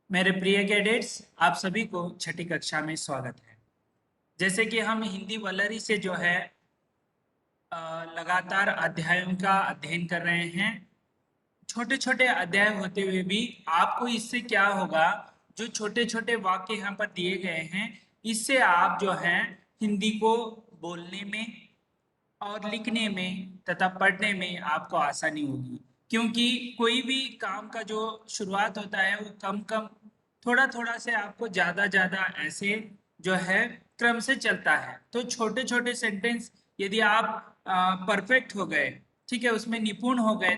मेरे प्रिय कैडेट्स, आप सभी को छठी कक्षा में स्वागत है। जैसे कि हम हिंदी वलरी से जो है लगातार अध्यायों का अध्ययन कर रहे हैं। छोटे छोटे अध्याय होते हुए भी आपको इससे क्या होगा, जो छोटे छोटे वाक्य यहाँ पर दिए गए हैं, इससे आप जो है हिंदी को बोलने में और लिखने में तथा पढ़ने में आपको आसानी होगी। क्योंकि कोई भी काम का जो शुरुआत होता है वो कम कम थोड़ा थोड़ा से आपको ज्यादा ज्यादा ऐसे जो है क्रम से चलता है। तो छोटे छोटे सेंटेंस यदि आप परफेक्ट हो गए, ठीक है, उसमें निपुण हो गए,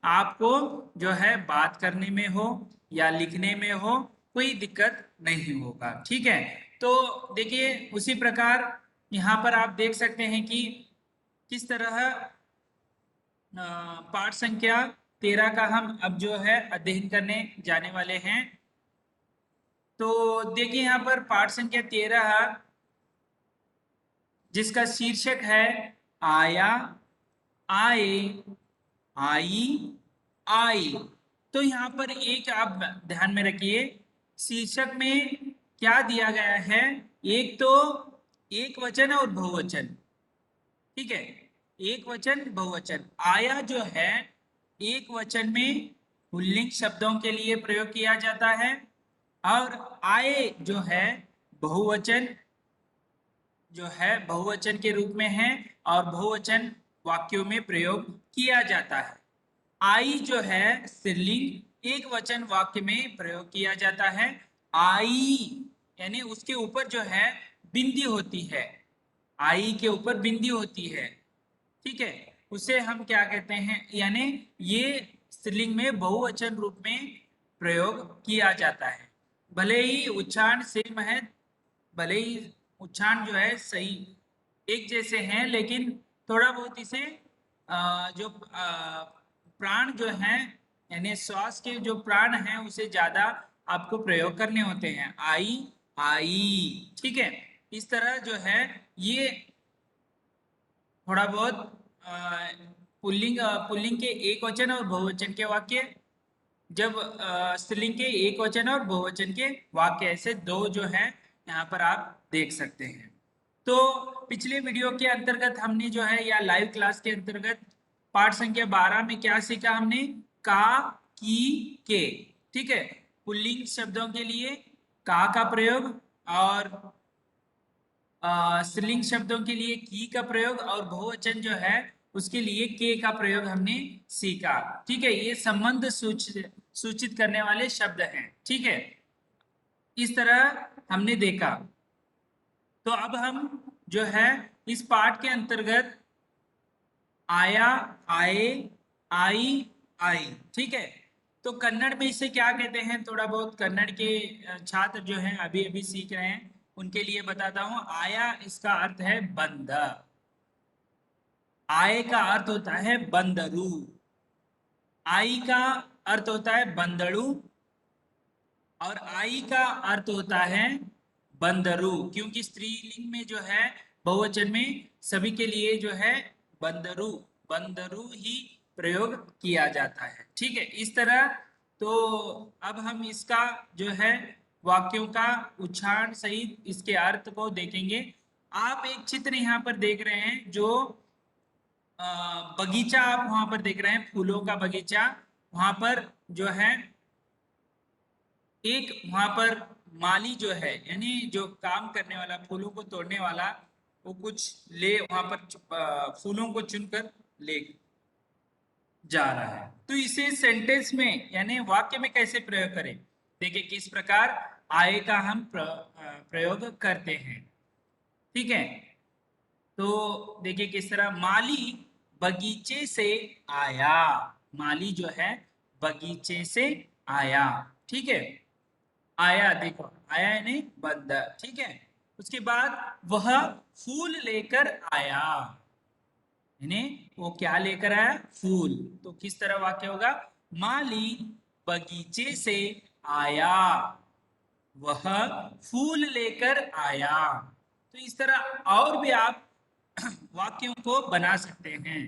आपको जो है बात करने में हो या लिखने में हो कोई दिक्कत नहीं होगा। ठीक है, तो देखिए उसी प्रकार यहाँ पर आप देख सकते हैं कि किस तरह पाठ संख्या 13 का हम अब जो है अध्ययन करने जाने वाले हैं। तो देखिए यहाँ पर पाठ संख्या 13 जिसका शीर्षक है आया, आए, आई, आई। तो यहाँ पर एक आप ध्यान में रखिए, शीर्षक में क्या दिया गया है। एक तो एक वचन और बहुवचन, ठीक है, एक वचन बहुवचन। आया जो है एक वचन में पुल्लिंग शब्दों के लिए प्रयोग किया जाता है, और आए जो है बहुवचन, जो है बहुवचन के रूप में है और बहुवचन वाक्यों में प्रयोग किया जाता है। आई जो है स्त्रीलिंग एक वचन वाक्य में प्रयोग किया जाता है। आई यानी उसके ऊपर जो है बिंदी होती है, आई के ऊपर बिंदी होती है, ठीक है, उसे हम क्या कहते हैं, यानी ये स्त्रीलिंग में बहुवचन रूप में प्रयोग किया जाता है। भले ही उच्चारण सेम है, भले ही उच्चारण जो है सही एक जैसे हैं, लेकिन थोड़ा बहुत इसे जो प्राण जो है यानी श्वास के जो प्राण हैं उसे ज्यादा आपको प्रयोग करने होते हैं। आई, आई, ठीक है। इस तरह जो है ये थोड़ा बहुत पुल्लिंग के एक वचन और बहुवचन के वाक्य, जब स्त्रीलिंग के एक वचन और बहुवचन के वाक्य, ऐसे दो जो है यहाँ पर आप देख सकते हैं। तो पिछले वीडियो के अंतर्गत हमने जो है या लाइव क्लास के अंतर्गत पाठ संख्या 12 में क्या सीखा हमने, का, की, के, ठीक है, पुल्लिंग शब्दों के लिए का प्रयोग, और स्त्रीलिंग शब्दों के लिए की का प्रयोग, और बहुवचन जो है उसके लिए के का प्रयोग हमने सीखा। ठीक है, ये संबंध सूचित करने वाले शब्द हैं। ठीक है, इस तरह हमने देखा। तो अब हम जो है इस पाठ के अंतर्गत आया, आए, आई, आई, ठीक है, तो कन्नड़ में इसे क्या कहते हैं, थोड़ा बहुत कन्नड़ के छात्र जो हैं अभी अभी सीख रहे हैं उनके लिए बताता हूं। आया इसका अर्थ है बंद, आय का अर्थ होता है बंदरू, आई का अर्थ होता है बंदड़ू, और आई का अर्थ होता है बंदरू। क्योंकि स्त्रीलिंग में जो है बहुवचन में सभी के लिए जो है बंदरू, बंदरू ही प्रयोग किया जाता है। ठीक है, इस तरह। तो अब हम इसका जो है वाक्यों का उच्चारण सहित इसके अर्थ को देखेंगे। आप एक चित्र यहाँ पर देख रहे हैं, जो बगीचा आप वहां पर देख रहे हैं, फूलों का बगीचा। वहां पर जो है एक वहां पर माली जो है यानी जो काम करने वाला, फूलों को तोड़ने वाला, वो कुछ ले वहां पर फूलों को चुनकर ले जा रहा है। तो इसे सेंटेंस में यानी वाक्य में कैसे प्रयोग करें, देखिए किस प्रकार आय का हम प्रयोग करते हैं। ठीक है, तो देखिए किस तरह, माली बगीचे से आया, माली जो है बगीचे से आया, ठीक है, आया, देखो आया यानी बंदर, ठीक है। उसके बाद वह फूल लेकर आया, यानी वो क्या लेकर आया, फूल। तो किस तरह वाक्य होगा, माली बगीचे से आया, वह फूल लेकर आया। तो इस तरह और भी आप वाक्यों को बना सकते हैं।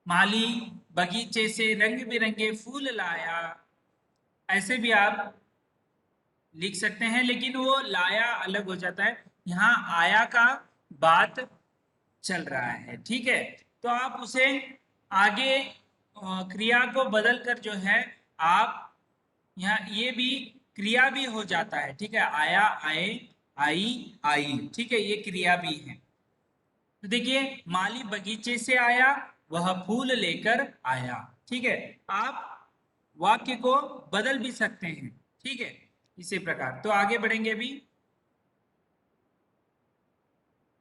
माली बगीचे से रंग बिरंगे फूल लाया, ऐसे भी आप लिख सकते हैं, लेकिन वो लाया अलग हो जाता है, यहाँ आया का बात चल रहा है। ठीक है, तो आप उसे आगे क्रिया को बदल कर जो है आप यहाँ ये भी क्रिया भी हो जाता है। ठीक है, आया आए, आई आई, ठीक है, ये क्रिया भी है। तो देखिए, माली बगीचे से आया, वह फूल लेकर आया। ठीक है, आप वाक्य को बदल भी सकते हैं। ठीक है, इसी प्रकार तो आगे बढ़ेंगे अभी।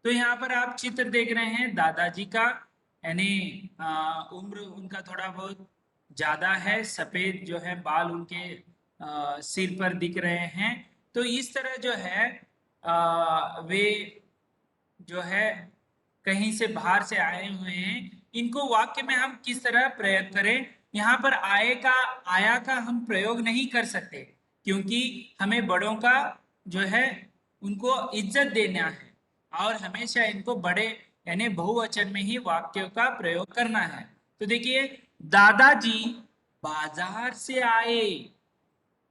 तो यहाँ पर आप चित्र देख रहे हैं दादाजी का, यानी उम्र उनका थोड़ा बहुत ज्यादा है, सफेद जो है बाल उनके सिर पर दिख रहे हैं। तो इस तरह जो है वे जो है कहीं से बाहर से आए हुए हैं। इनको वाक्य में हम किस तरह प्रयोग करें? यहाँ पर आया का हम प्रयोग नहीं कर सकते, क्योंकि हमें बड़ों का जो है उनको इज्जत देना है, और हमेशा इनको बड़े यानी बहुवचन में ही वाक्यों का प्रयोग करना है। तो देखिए, दादाजी बाजार से आए।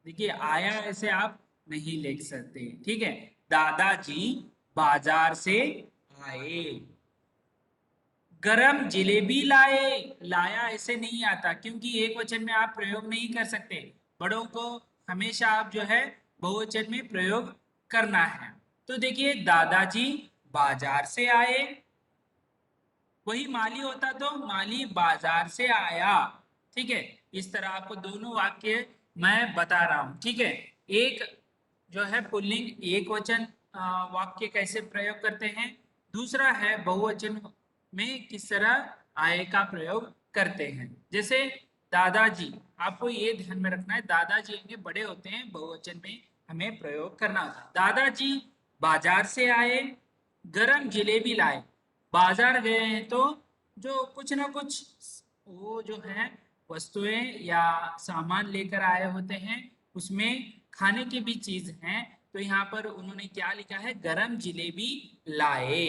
देखिए, आया ऐसे आप नहीं लिख सकते। ठीक है, दादाजी बाजार से आए। गरम जिलेबी लाए, लाया ऐसे नहीं आता, क्योंकि एक वचन में आप प्रयोग नहीं कर सकते। बड़ों को हमेशा आप जो है बहुवचन में प्रयोग करना है। तो देखिए, दादाजी बाजार से आए, वही माली होता तो माली बाजार से आया। ठीक है, इस तरह आपको दोनों वाक्य मैं बता रहा हूं। ठीक है, एक जो है पुल्लिंग एक वचन वाक्य कैसे प्रयोग करते हैं, दूसरा है बहुवचन में किस तरह आय का प्रयोग करते हैं। जैसे दादाजी, आपको ये ध्यान में रखना है, दादाजी इनके बड़े होते हैं, बहुवचन में हमें प्रयोग करना होता है। दादाजी बाजार से आए, गरम जिलेबी लाए। बाजार गए हैं तो जो कुछ ना कुछ वो जो है वस्तुएं या सामान लेकर आए होते हैं, उसमें खाने की भी चीज है। तो यहाँ पर उन्होंने क्या लिखा है? गरम जिलेबी लाए।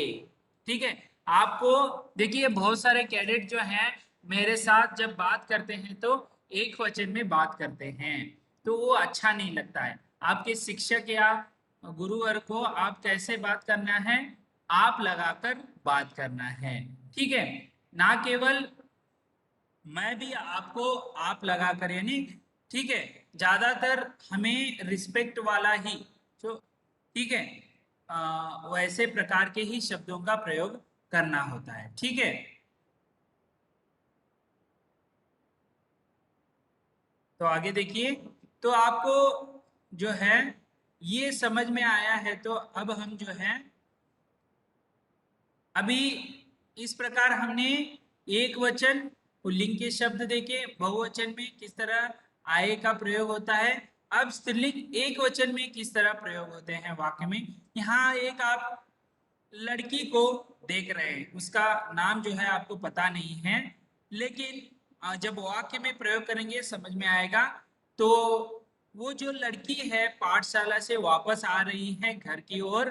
ठीक है, आपको देखिए, बहुत सारे कैडेट जो हैं मेरे साथ जब बात करते हैं तो एक वचन में बात करते हैं, तो वो अच्छा नहीं लगता है। आपके शिक्षक या गुरुवर को आप कैसे बात करना है? आप लगाकर बात करना है। ठीक है, ना केवल मैं भी आपको आप लगा कर, यानी ठीक है, ज्यादातर हमें रिस्पेक्ट वाला ही जो, ठीक है, वैसे प्रकार के ही शब्दों का प्रयोग करना होता है। ठीक है, तो आगे देखिए, तो आपको जो है ये समझ में आया है, तो अब हम जो है अभी इस प्रकार हमने एक वचन पुल्लिंग के शब्द देखे, बहुवचन में किस तरह आए का प्रयोग होता है। अब स्त्रीलिंग एक वचन में किस तरह प्रयोग होते हैं वाक्य में। यहाँ एक आप लड़की को देख रहे हैं, उसका नाम जो है आपको पता नहीं है, लेकिन जब वाक्य में प्रयोग करेंगे समझ में आएगा। तो वो जो लड़की है पाठशाला से वापस आ रही है घर की ओर,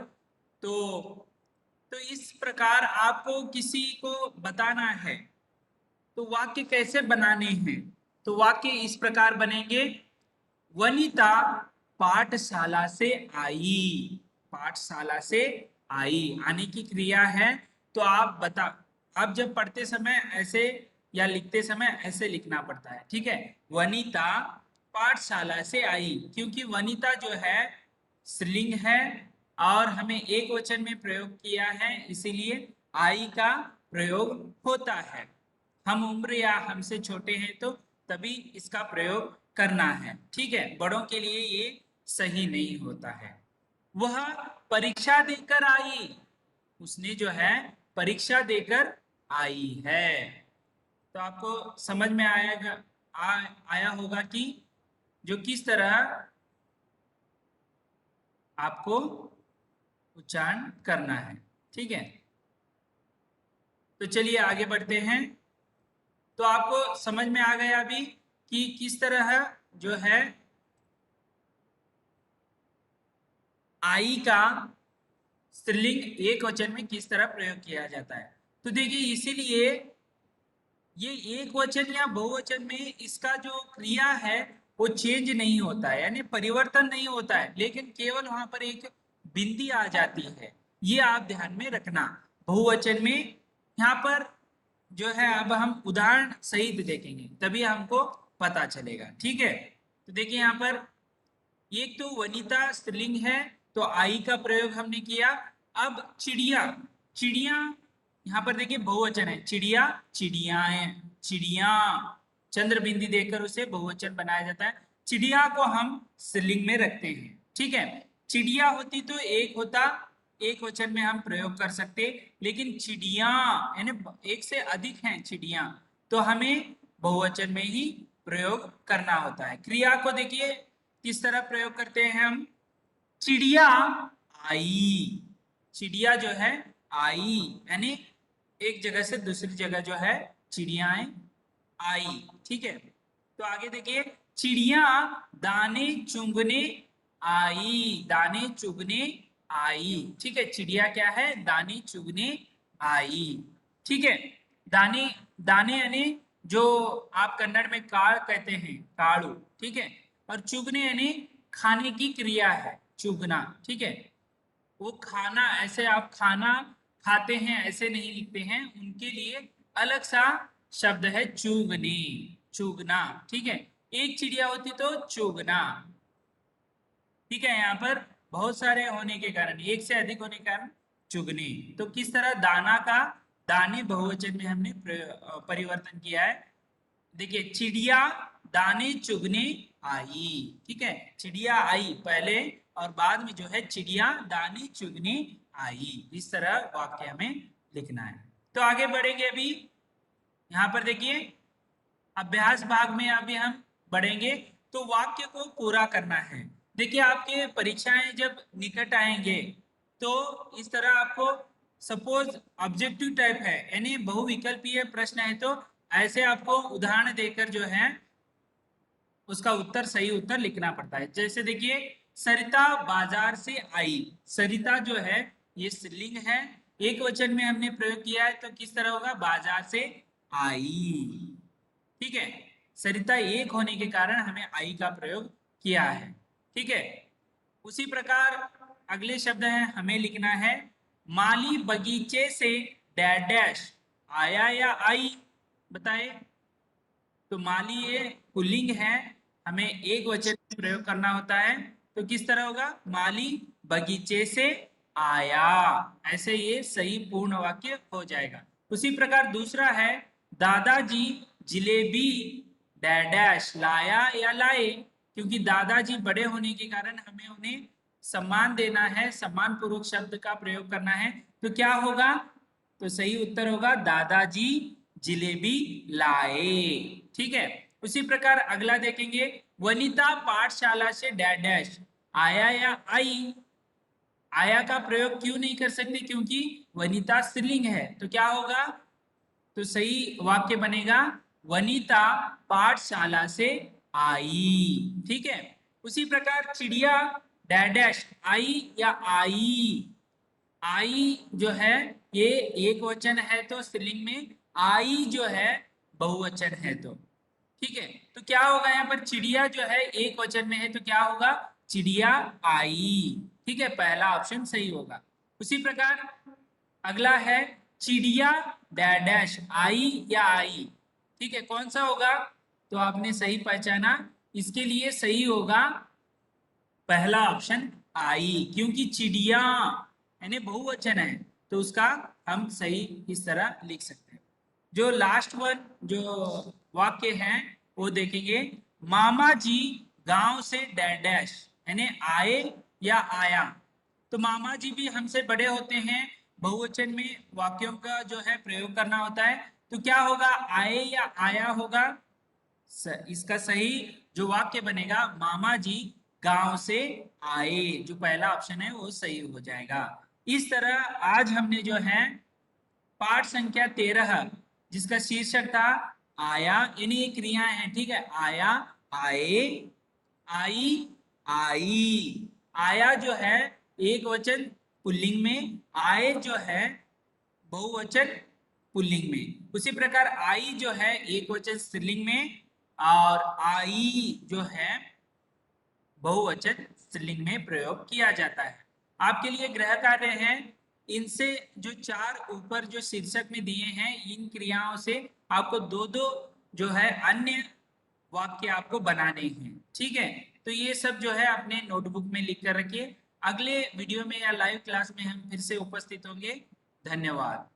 तो इस प्रकार आपको किसी को बताना है, तो वाक्य कैसे बनाने हैं? तो वाक्य इस प्रकार बनेंगे, वनिता पाठशाला से आई। पाठशाला से आई, आने की क्रिया है। तो आप बता, आप जब पढ़ते समय ऐसे या लिखते समय ऐसे लिखना पड़ता है। ठीक है, वनिता पाठशाला से आई, क्योंकि वनिता जो है स्त्रीलिंग है और हमें एक वचन में प्रयोग किया है, इसीलिए आई का प्रयोग होता है। हम उम्र या हमसे छोटे हैं तो तभी इसका प्रयोग करना है। ठीक है, बड़ों के लिए ये सही नहीं होता है। वह परीक्षा देकर आई, उसने जो है परीक्षा देकर आई है। तो आपको समझ में आया होगा कि जो किस तरह आपको उच्चारण करना है। ठीक है, तो चलिए आगे बढ़ते हैं। तो आपको समझ में आ गया अभी कि किस तरह जो है आई का स्त्रीलिंग एक वचन में किस तरह प्रयोग किया जाता है। तो देखिए, इसीलिए ये एक वचन या बहुवचन में इसका जो क्रिया है वो चेंज नहीं होता है, यानी परिवर्तन नहीं होता है, लेकिन केवल वहां पर एक बिंदी आ जाती है। ये आप ध्यान में रखना। बहुवचन में यहाँ पर जो है, अब हम उदाहरण सहित देखेंगे तभी हमको पता चलेगा, ठीक है। तो देखिए यहाँ पर एक तो वनिता स्त्रीलिंग है, तो आई का प्रयोग हमने किया। अब चिड़िया, चिड़िया यहाँ पर देखिए बहुवचन है, चिड़िया चिड़ियाएं, चिड़िया चंद्र बिंदी देकर उसे बहुवचन बनाया जाता है। चिड़िया को हम स्त्रीलिंग में रखते हैं, ठीक है। चिड़िया होती तो एक होता, एक वचन में हम प्रयोग कर सकते, लेकिन चिड़िया यानी एक से अधिक हैं चिड़िया, तो हमें बहुवचन में ही प्रयोग करना होता है। क्रिया को देखिए किस तरह प्रयोग करते हैं हम, चिड़िया आई, चिड़िया जो है आई, यानी एक जगह से दूसरी जगह जो है चिड़ियाएं आई, ठीक है। तो आगे देखिए, चिड़िया दाने चुगने आई, दाने चुगने आई, ठीक है। चिड़िया क्या है, दाने चुगने आई, ठीक है। दाने, दाने यानी जो आप कन्नड़ में काड़ कहते हैं, काड़ू, ठीक है। और चुगने यानी खाने की क्रिया है, चुगना, ठीक है। वो खाना, ऐसे आप खाना खाते हैं ऐसे नहीं लिखते हैं, उनके लिए अलग सा शब्द है चुगने, चुगना, ठीक है। एक चिड़िया होती तो चुगना, ठीक है। यहाँ पर बहुत सारे होने के कारण, एक से अधिक होने के कारण चुगने। तो किस तरह दाना का दाने बहुवचन में हमने परिवर्तन किया है। देखिए, चिड़िया दाने चुगने आई, ठीक है। चिड़िया आई पहले और बाद में जो है चिड़िया दाने चुगने आई, इस तरह वाक्य हमें लिखना है। तो आगे बढ़ेंगे अभी, यहाँ पर देखिए अभ्यास भाग में अभी हम बढ़ेंगे, तो वाक्य को पूरा करना है। देखिए आपके परीक्षाएं जब निकट आएंगे तो इस तरह आपको, सपोज ऑब्जेक्टिव टाइप है यानी बहुविकल्पीय प्रश्न है, तो ऐसे आपको उदाहरण देकर जो है उसका उत्तर, सही उत्तर लिखना पड़ता है। जैसे देखिए, सरिता बाजार से आई, सरिता जो है ये स्त्रीलिंग है, एक वचन में हमने प्रयोग किया है, तो किस तरह होगा, बाजार से आई, ठीक है। सरिता एक होने के कारण हमें आई का प्रयोग किया है, ठीक है। उसी प्रकार अगले शब्द है, हमें लिखना है माली बगीचे से डैश डैश आया या आई, बताए। तो माली ये पुल्लिंग है, हमें एक वचन में प्रयोग करना होता है, तो किस तरह होगा, माली बगीचे से आया, ऐसे ये सही पूर्ण वाक्य हो जाएगा। उसी प्रकार दूसरा है, दादाजी जिलेबी डैश डैश लाया या लाए, क्योंकि दादाजी बड़े होने के कारण हमें उन्हें सम्मान देना है, सम्मान पूर्वक शब्द का प्रयोग करना है, तो क्या होगा, तो सही उत्तर होगा दादाजी जिलेबी लाए, ठीक है। उसी प्रकार अगला देखेंगे, वनिता पाठशाला से डैश डैश आया या आई, आया का प्रयोग क्यों नहीं कर सकते, क्योंकि वनिता स्त्रीलिंग है, तो क्या होगा, तो सही वाक्य बनेगा वनिता पाठशाला से आई, ठीक है। उसी प्रकार चिड़िया डैश डैश आई या आई, आई जो है ये एक वचन है तो स्त्रीलिंग में, आई जो है बहुवचन है, तो ठीक है। तो क्या होगा, यहाँ पर चिड़िया जो है एक वचन में है, तो क्या होगा, चिड़िया आई, ठीक है, पहला ऑप्शन सही होगा। उसी प्रकार अगला है, चिड़िया डैश डैश आई या आई, ठीक है, कौन सा होगा, तो आपने सही पहचाना, इसके लिए सही होगा पहला ऑप्शन आई, क्योंकि चिड़िया यानी बहुवचन है, तो उसका हम सही इस तरह लिख सकते हैं। जो लास्ट वन जो वाक्य है वो देखेंगे, मामा जी गांव से डैश डैश यानी आए या आया, तो मामा जी भी हमसे बड़े होते हैं, बहुवचन में वाक्यों का जो है प्रयोग करना होता है, तो क्या होगा, आए या आया होगा। इसका सही जो वाक्य बनेगा, मामा जी गांव से आए, जो पहला ऑप्शन है वो सही हो जाएगा। इस तरह आज हमने जो है पाठ संख्या 13 जिसका शीर्षक था आया, यानी ये क्रियाएं हैं, ठीक है, आया आए, आई आई, आया जो है एक वचन पुल्लिंग में, आए जो है बहुवचन पुल्लिंग में। उसी प्रकार आई जो है एक वचन स्त्रीलिंग में, और आई जो है बहुवचन स्त्रीलिंग में प्रयोग किया जाता है। आपके लिए गृह कार्य है, इनसे जो चार ऊपर जो शीर्षक में दिए हैं इन क्रियाओं से आपको दो दो जो है अन्य वाक्य आपको बनाने हैं। ठीक है, तो ये सब जो है अपने नोटबुक में लिख कर रखिए। अगले वीडियो में या लाइव क्लास में हम फिर से उपस्थित होंगे। धन्यवाद।